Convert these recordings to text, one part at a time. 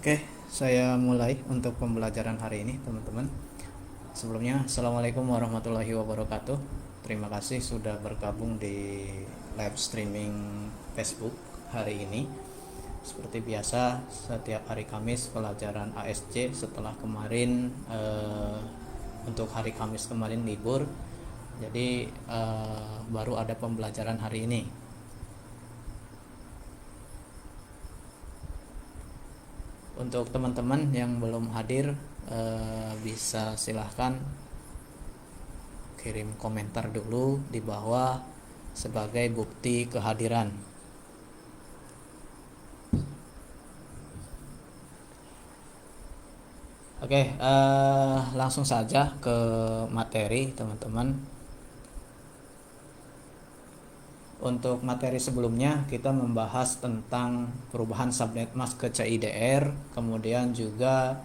Oke, saya mulai untuk pembelajaran hari ini, teman-teman. Sebelumnya, Assalamualaikum warahmatullahi wabarakatuh. Terima kasih sudah bergabung di live streaming Facebook hari ini. Seperti biasa, setiap hari Kamis pelajaran ASC setelah kemarin untuk hari Kamis kemarin libur. Jadi baru ada pembelajaran hari ini. Untuk teman-teman yang belum hadir, bisa silahkan kirim komentar dulu di bawah sebagai bukti kehadiran. Oke, langsung saja ke materi, teman-teman. Untuk materi sebelumnya kita membahas tentang perubahan subnet mask ke CIDR, kemudian juga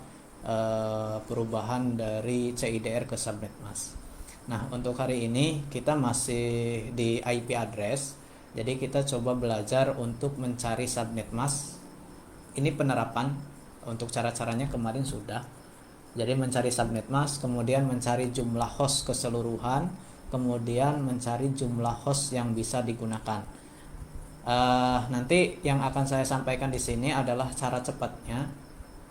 perubahan dari CIDR ke subnet mask. Nah, untuk hari ini kita masih di IP address. Jadi kita coba belajar untuk mencari subnet mask. Ini penerapan. Untuk cara-caranya kemarin sudah. Jadi mencari subnet mask, kemudian mencari jumlah host keseluruhan, kemudian mencari jumlah host yang bisa digunakan. Nanti yang akan saya sampaikan di sini adalah cara cepatnya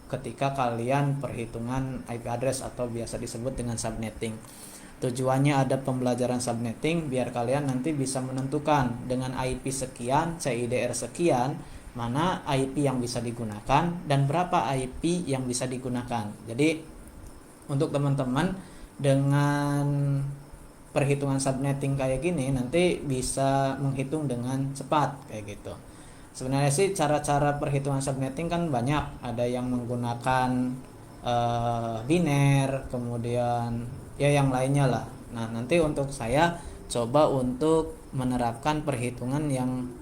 ketika kalian perhitungan IP address atau biasa disebut dengan subnetting. Tujuannya ada pembelajaran subnetting biar kalian nanti bisa menentukan dengan IP sekian, CIDR sekian, mana IP yang bisa digunakan dan berapa IP yang bisa digunakan. Jadi untuk teman-teman dengan perhitungan subnetting kayak gini nanti bisa menghitung dengan cepat kayak gitu. Sebenarnya sih cara-cara perhitungan subnetting kan banyak, ada yang menggunakan biner, kemudian ya yang lainnya lah. Nah, nanti untuk saya coba untuk menerapkan perhitungan yang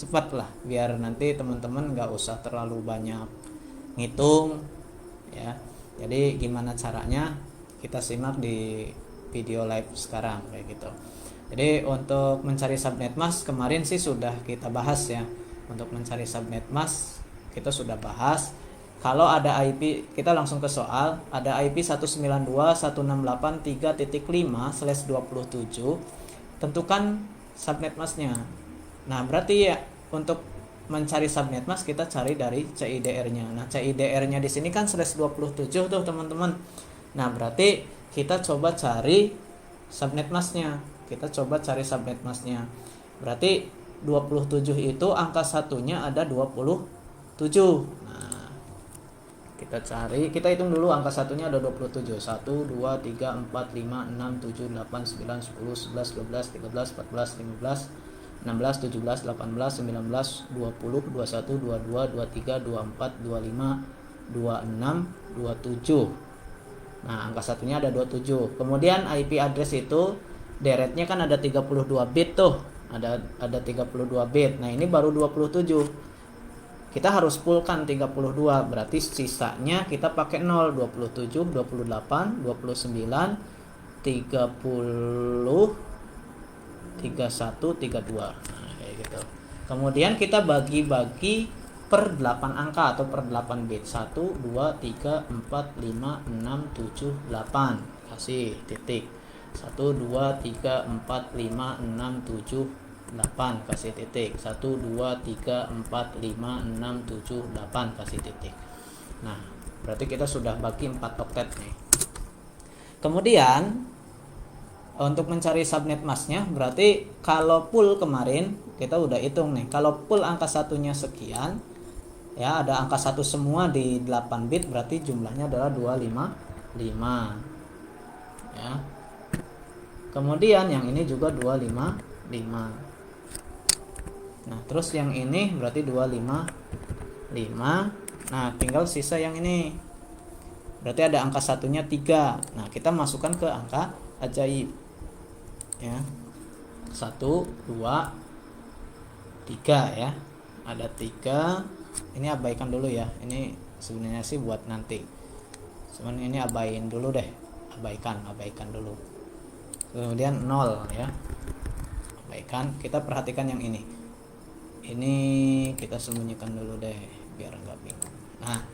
cepat lah, biar nanti teman-teman nggak usah terlalu banyak ngitung ya. Jadi gimana caranya kita simak di video live sekarang kayak gitu. Jadi untuk mencari subnet mask kemarin sih sudah kita bahas ya. Untuk mencari subnet mask kita sudah bahas. Kalau ada IP, kita langsung ke soal. Ada IP 192.168.3.5/27. Tentukan subnet masknya. Nah, berarti ya untuk mencari subnet mask kita cari dari CIDR-nya. Nah, CIDR-nya di sini kan /27 tuh, teman-teman. Nah, berarti kita coba cari subnet masknya. Kita coba cari subnet masknya. Berarti 27 itu angka satunya ada 27. Nah, kita cari, kita hitung dulu angka satunya ada 27. 1, 2, 3, 4, 5, 6, 7, 8, 9, 10, 11, 12, 13, 14, 15, 16, 17, 18, 19, 20, 21, 22, 23, 24, 25, 26, 27. Nah, angka satunya ada 27. Kemudian IP address itu deretnya kan ada 32 bit tuh. Ada 32 bit. Nah, ini baru 27. Kita harus fullkan 32. Berarti sisanya kita pakai 0, 27, 28, 29, 30, 31, 32. Nah, kayak gitu. Kemudian kita bagi-bagi per 8 angka atau per 8 bit. 1, 2, 3, 4, 5, 6, 7, 8. Kasih titik. 1, 2, 3, 4, 5, 6, 7, 8. Kasih titik. 1, 2, 3, 4, 5, 6, 7, 8. Kasih titik. Nah, berarti kita sudah bagi 4 oktet nih. Kemudian untuk mencari subnet masknya, berarti kalau full kemarin kita udah hitung nih. Kalau full angka satunya sekian, ya ada angka 1 semua di 8 bit, berarti jumlahnya adalah 255 ya. Kemudian yang ini juga 255. Nah, terus yang ini berarti 255. Nah, tinggal sisa yang ini. Berarti ada angka satunya 3. Nah, kita masukkan ke angka ajaib ya. 1, 2, 3 ya. Ada 3. Ini abaikan dulu ya. Ini sebenarnya sih buat nanti. Cuman ini abain dulu deh. Abaikan dulu. Kemudian 0 ya. Abaikan. Kita perhatikan yang ini. Ini kita sembunyikan dulu deh biar enggak bingung. Nah,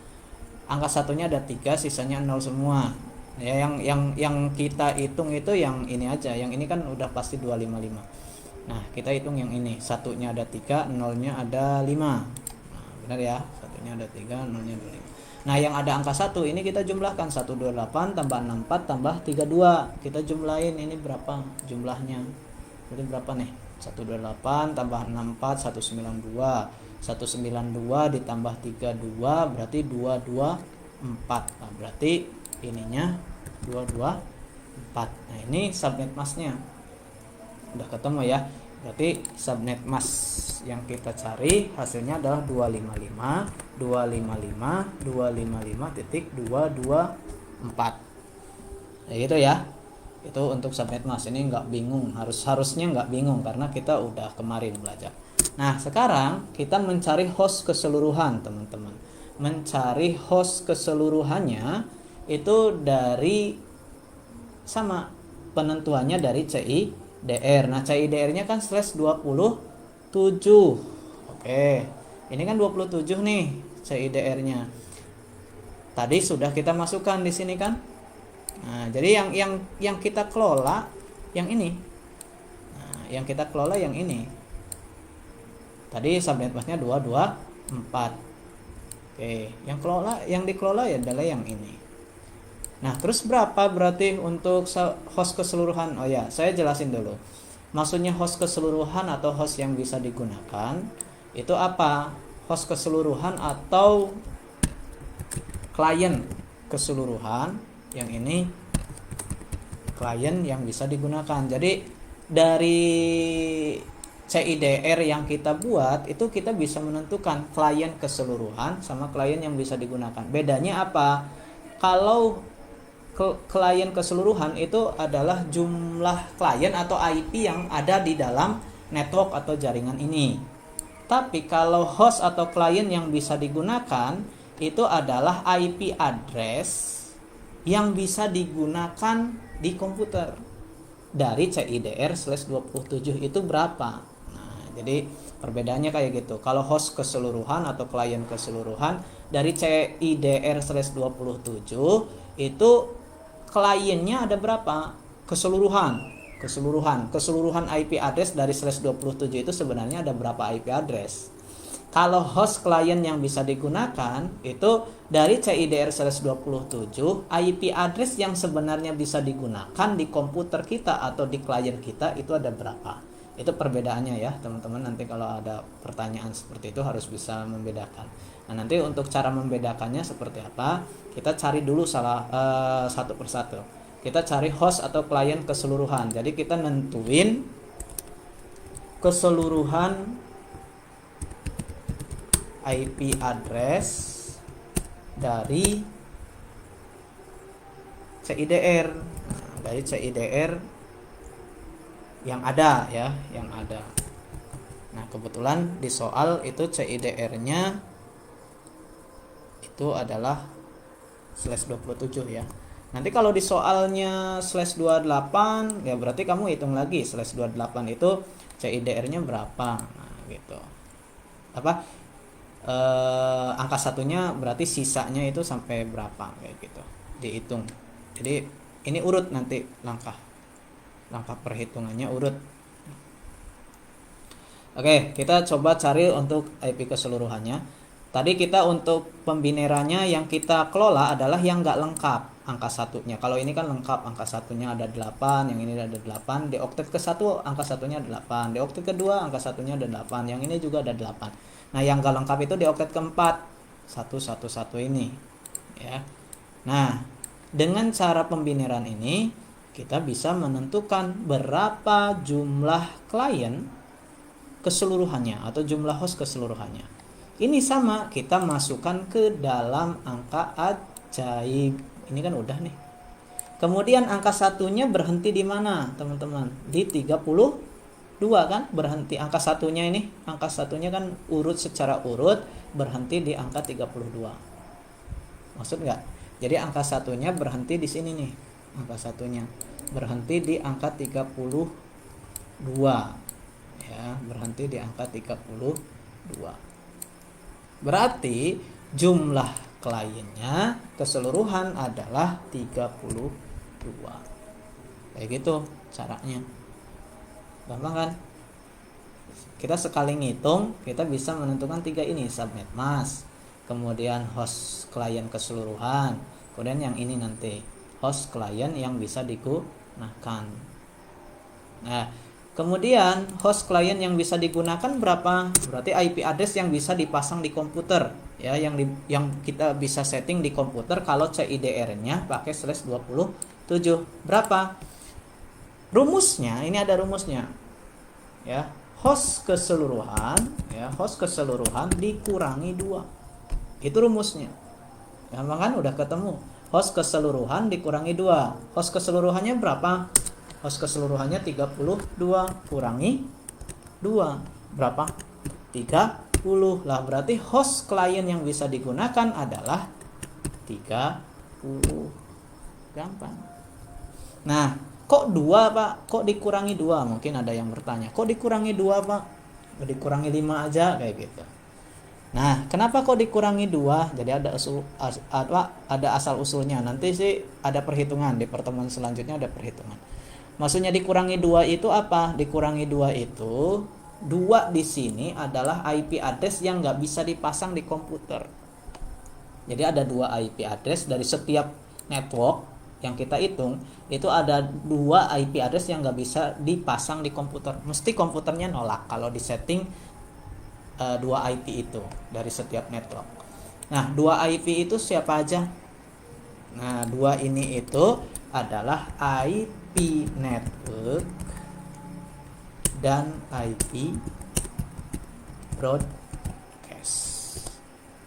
angka satunya ada 3, sisanya 0 semua. Ya, yang kita hitung itu yang ini aja. Yang ini kan udah pasti 255. Nah, kita hitung yang ini. Satunya ada 3, nolnya ada 5. Nah, benar ya? Satunya ada 3, nolnya ada 5. Nah, yang ada angka 1 ini kita jumlahkan 128 tambah 64 tambah 32. Kita jumlahin ini berapa jumlahnya? Berarti berapa nih? 128 tambah 64 192. 192 ditambah 32 berarti 224. Nah, berarti ininya 224. Nah, ini subnet masknya udah ketemu ya. Berarti subnet mask yang kita cari hasilnya adalah 255 255 255.224. Ya gitu ya. Itu untuk subnet mask. Ini nggak bingung, harusnya nggak bingung karena kita udah kemarin belajar. Nah, sekarang kita mencari host keseluruhan, teman-teman. Mencari host keseluruhannya itu dari sama penentuannya dari CIDR. Nah, CIDR-nya kan /27. Oke. Ini kan 27 nih CIDR-nya. Tadi sudah kita masukkan di sini kan? Nah, jadi yang kita kelola yang ini. Nah, yang kita kelola yang ini. Tadi subnet masknya 224. Oke, yang dikelola ya adalah yang ini. Nah, terus berapa berarti untuk host keseluruhan? Oh ya, saya jelasin dulu. Maksudnya host keseluruhan atau host yang bisa digunakan itu apa? Host keseluruhan atau klien keseluruhan. Yang ini klien yang bisa digunakan. Jadi dari CIDR yang kita buat itu kita bisa menentukan klien keseluruhan sama klien yang bisa digunakan. Bedanya apa? Kalau klien keseluruhan itu adalah jumlah klien atau IP yang ada di dalam network atau jaringan ini. Tapi kalau host atau klien yang bisa digunakan itu adalah IP address yang bisa digunakan di komputer. Dari CIDR/27 itu berapa? Jadi perbedaannya kayak gitu. Kalau host keseluruhan atau klien keseluruhan dari CIDR/27 itu kliennya ada berapa? Keseluruhan IP address dari /27 itu sebenarnya ada berapa IP address? Kalau host klien yang bisa digunakan itu dari CIDR/27 IP address yang sebenarnya bisa digunakan di komputer kita atau di klien kita itu ada berapa? Itu perbedaannya ya teman-teman. Nanti kalau ada pertanyaan seperti itu harus bisa membedakan. Nah, nanti untuk cara membedakannya seperti apa, kita cari dulu satu persatu. Kita cari host atau klien keseluruhan. Jadi kita nentuin keseluruhan IP address dari CIDR. Nah, dari CIDR yang ada ya, yang ada. Nah, kebetulan di soal itu CIDR-nya itu adalah /27 ya. Nanti kalau di soalnya /28 ya berarti kamu hitung lagi /28 itu CIDR-nya berapa. Nah, gitu. Apa? Angka satunya berarti sisanya itu sampai berapa kayak gitu. Dihitung. Jadi ini urut nanti langkah perhitungannya urut. Oke, kita coba cari untuk IP keseluruhannya. Tadi kita untuk pembinerannya yang kita kelola adalah yang nggak lengkap angka satunya. Kalau ini kan lengkap, angka satunya ada 8, yang ini ada 8. Di oktet ke-1 angka satunya 8. Di oktet kedua angka satunya ada 8. Yang ini juga ada 8. Nah, yang nggak lengkap itu di oktet keempat 111 ini ya. Nah, dengan cara pembineran ini kita bisa menentukan berapa jumlah klien keseluruhannya atau jumlah host keseluruhannya. Ini sama kita masukkan ke dalam angka ajaib. Ini kan udah nih. Kemudian angka satunya berhenti di mana, teman-teman? Di 32 kan? Berhenti angka satunya ini. Angka satunya kan urut secara urut berhenti di angka 32. Maksud nggak? Jadi angka satunya berhenti di sini nih. Angka satunya berhenti di angka 32 ya, berhenti di angka 32. Berarti jumlah kliennya keseluruhan adalah 32. Kayak gitu caranya. Gampang kan? Kita sekali ngitung, kita bisa menentukan 3 ini, subnet mask, kemudian host klien keseluruhan, kemudian yang ini nanti host klien yang bisa digunakan. Nah, kemudian host klien yang bisa digunakan berapa? Berarti IP address yang bisa dipasang di komputer, ya, yang kita bisa setting di komputer kalau CIDR-nya pakai /27. Berapa? Rumusnya, ini ada rumusnya. Ya, host keseluruhan, ya, host keseluruhan dikurangi 2. Itu rumusnya. Gampang kan? Udah ketemu. Host keseluruhan dikurangi 2. Host keseluruhannya berapa? Host keseluruhannya 32 kurangi 2 berapa? 30. Lah berarti host klien yang bisa digunakan adalah 30. Gampang. Nah, kok 2 Pak? Kok dikurangi 2? Mungkin ada yang bertanya, kok dikurangi 2 Pak? Dikurangi 5 aja kayak gitu. Nah, kenapa kok dikurangi 2? Jadi ada asal usulnya. Nanti sih ada perhitungan, di pertemuan selanjutnya ada perhitungan. Maksudnya dikurangi 2 itu apa? Dikurangi 2 itu 2 di sini adalah IP address yang nggak bisa dipasang di komputer. Jadi ada 2 IP address dari setiap network yang kita hitung, itu ada 2 IP address yang nggak bisa dipasang di komputer. Mesti komputernya nolak kalau di setting 2 IP itu dari setiap network. Nah, 2 IP itu siapa aja? Nah, 2 ini itu adalah IP network dan IP broadcast.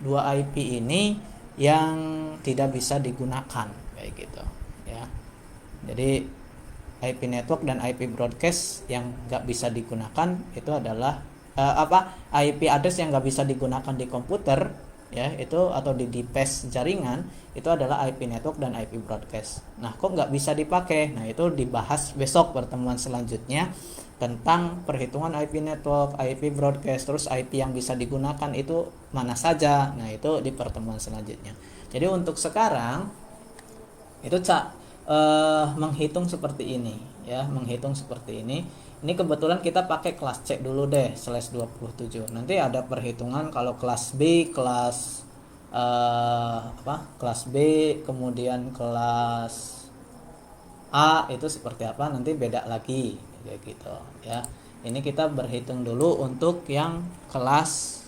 2 IP ini yang tidak bisa digunakan kayak gitu, ya. Jadi IP network dan IP broadcast yang nggak bisa digunakan itu adalah IP address yang nggak bisa digunakan di komputer, ya, itu atau di device jaringan, itu adalah IP network dan IP broadcast. Nah, kok nggak bisa dipakai? Nah, itu dibahas besok pertemuan selanjutnya tentang perhitungan IP network, IP broadcast, terus IP yang bisa digunakan itu mana saja. Nah, itu di pertemuan selanjutnya. Jadi untuk sekarang itu menghitung seperti ini, ya, menghitung seperti ini. Ini kebetulan kita pakai kelas C dulu deh, /27. Nanti ada perhitungan kalau kelas B, kelas B, kemudian kelas A itu seperti apa, nanti beda lagi kayak gitu, ya. Ini kita berhitung dulu untuk yang kelas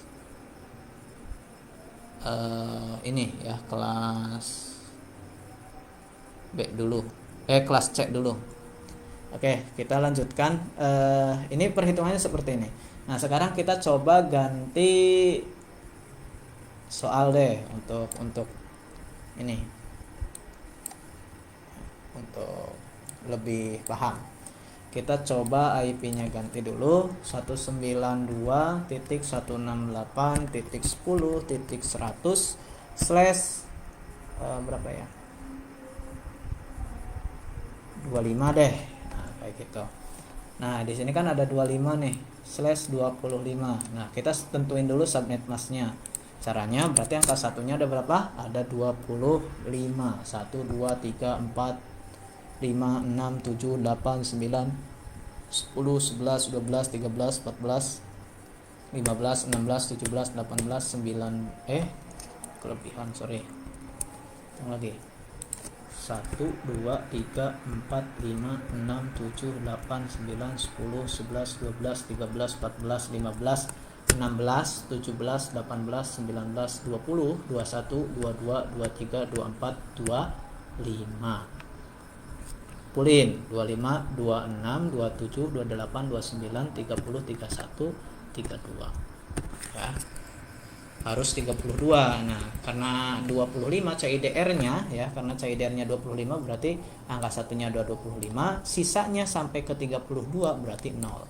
ini, ya, kelas B dulu, kelas C dulu. Oke, kita lanjutkan. Ini perhitungannya seperti ini. Nah, sekarang kita coba ganti soal deh untuk ini, untuk lebih paham. Kita coba IP-nya ganti dulu, 192.168.10.100/ berapa ya? 25 deh. Kayak gitu. Nah, di sini kan ada 25 nih, /25. Nah, kita tentuin dulu subnet masknya. Caranya berarti angka satunya ada berapa? Ada 25. 1 2 3 4 5 6 7 8 9 10 11 12 13 14 15 16 17 18 9 kelebihan, sorry. Yang lagi. 1 2 3 4 5 6 7 8 9 10 11 12 13 14 15 16 17 18 19 20 21 22 23 24 25. Pulin 25 26 27 28 29 30 31 32, ya. Harus 32. Nah, karena 25 CIDR-nya, ya, karena CIDR-nya 25 berarti angka satunya 25, sisanya sampai ke 32 berarti 0.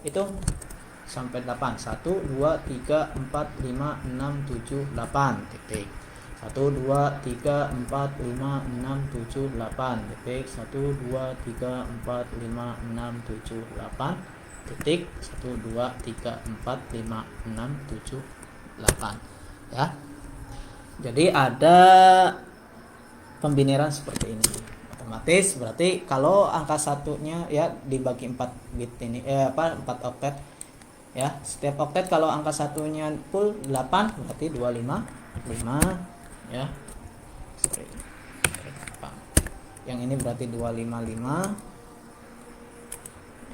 Itu sampai 8. 1 2 3 4 5 6 7 8 titik. 1 2 3 4 5 6 7 8 titik. 1 2 3 4 5 6 7 8 titik. 1 2 3 4 5 6 7 8, ya. Jadi ada pembinaran seperti ini. Otomatis berarti kalau angka satunya ya dibagi 4 bit ini 4 oktet ya. Setiap oktet kalau angka satunya full 8 berarti 255 ya. Sorry. Yang ini berarti 255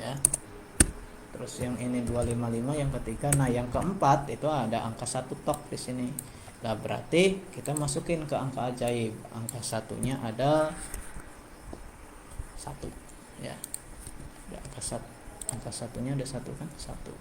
ya. Terus yang ini 255 yang ketiga. Nah, yang keempat itu ada angka 1 tok di sini. Nah, berarti kita masukin ke angka ajaib. Angka satunya ada 1 ya. Ada angka satunya ada 1 kan? 1.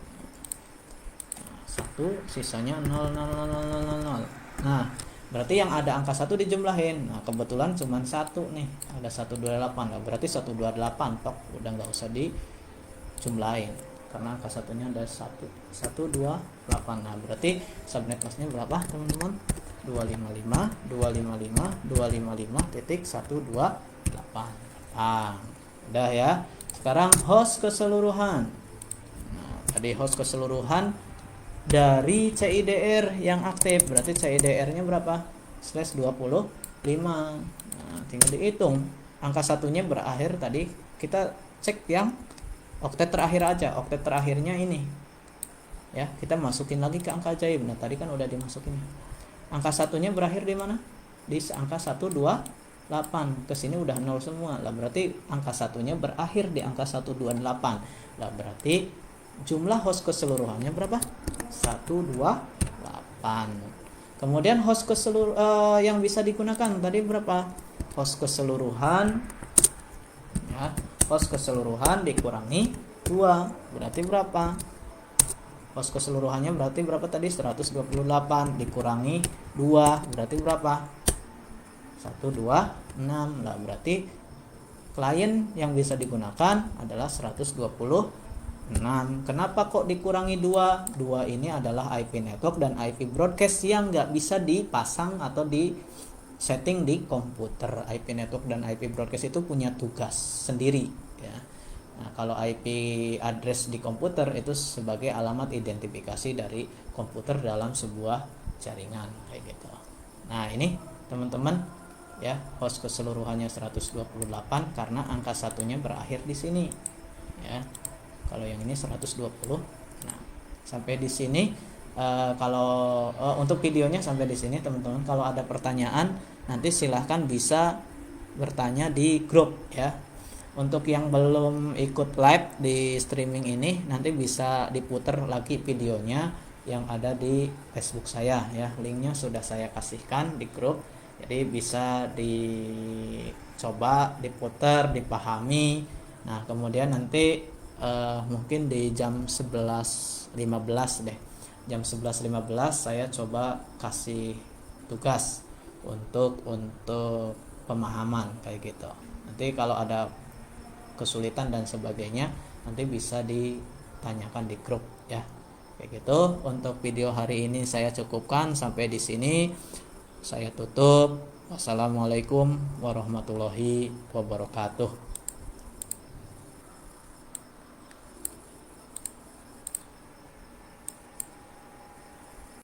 Nah, 1 sisanya 0 0 0 0 0 0. Nah, berarti yang ada angka 1 dijumlahin. Nah, kebetulan cuma 1 nih. Ada 128. Nah, berarti 128 tok, udah enggak usah dijumlahin. Karena angka satunya ada 128. Nah, berarti subnet masknya berapa, teman-teman? 255,255,255.128. Ah, udah ya. Sekarang host keseluruhan. Nah, tadi host keseluruhan dari CIDR yang aktif, berarti CIDR-nya berapa? /25. Nah, tinggal dihitung. Angka satunya berakhir tadi kita cek yang oktet terakhir aja. Oktet terakhirnya ini. Ya, kita masukin lagi ke angka ajaib. Nah, tadi kan udah dimasukin. Angka satunya berakhir di mana? Di angka 128. Ke sini udah 0 semua. Lah berarti angka satunya berakhir di angka 128. Lah berarti jumlah host keseluruhannya berapa? 128. Kemudian host yang bisa digunakan tadi berapa? Host keseluruhan ya. Host keseluruhan dikurangi 2 berarti berapa? Host keseluruhannya berarti berapa tadi? 128 dikurangi 2 berarti berapa? 126. Lah berarti klien yang bisa digunakan adalah 126. Kenapa kok dikurangi 2? 2 ini adalah IP network dan IP broadcast yang nggak bisa dipasang atau di setting di komputer. IP network dan IP broadcast itu punya tugas sendiri ya. Nah, kalau IP address di komputer itu sebagai alamat identifikasi dari komputer dalam sebuah jaringan kayak gitu. Nah, ini teman-teman ya, host keseluruhannya 128 karena angka satunya berakhir di sini ya. Kalau yang ini 120. Nah, sampai di sini kalau untuk videonya sampai di sini teman-teman. Kalau ada pertanyaan nanti silahkan bisa bertanya di grup ya. Untuk yang belum ikut live di streaming ini nanti bisa diputar lagi videonya yang ada di Facebook saya ya. Linknya sudah saya kasihkan di grup. Jadi bisa dicoba, diputar, dipahami. Nah, kemudian nanti mungkin di jam 11.15 deh. Jam 11.15 saya coba kasih tugas untuk pemahaman kayak gitu. Nanti kalau ada kesulitan dan sebagainya nanti bisa ditanyakan di grup ya. Kayak gitu. Untuk video hari ini saya cukupkan sampai di sini. Saya tutup. Wassalamualaikum warahmatullahi wabarakatuh.